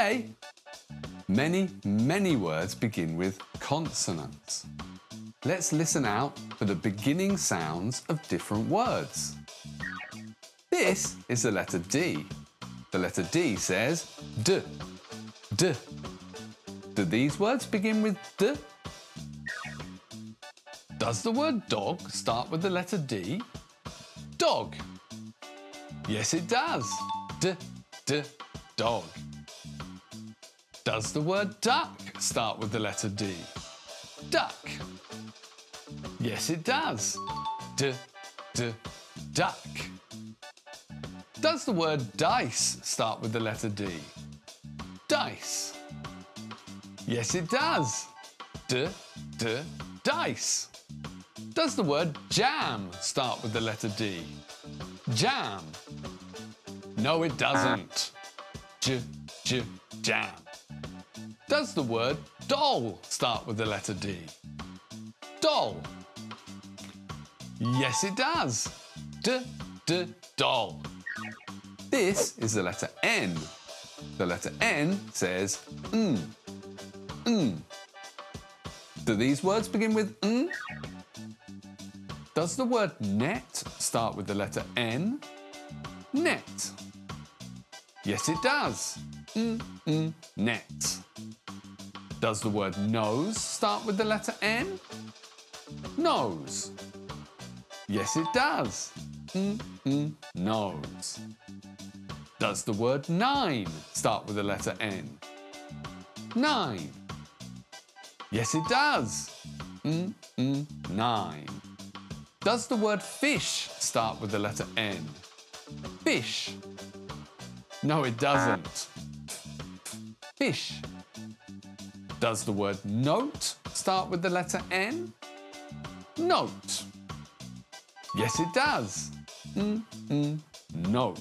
Okay. Many words begin with consonants. Let's listen out for the beginning sounds of different words. This is the letter D. The letter D says D, D. Do these words begin with D? Does the word dog start with the letter D? Dog. Yes, it does. D, D, dog. Does the word duck start with the letter D? Duck. Yes, it does. D, D, duck. Does the word dice start with the letter D? Dice. Yes, it does. D, D, dice. Does the word jam start with the letter D? Jam. No, it doesn't. J, j, jam. Does the word doll start with the letter D? Doll. Yes, it does. D, D, doll. This is the letter N. The letter N says n. Do these words begin with n? Does the word net start with the letter N? Net. Yes, it does. Net. Does the word nose start with the letter N? Nose. Yes, it does. Nose. Does the word nine start with the letter N? Nine. Yes, it does. Nine. Does the word fish start with the letter N? Fish. No, it doesn't. Fish. Does the word note start with the letter N? Note. Yes, it does. Note.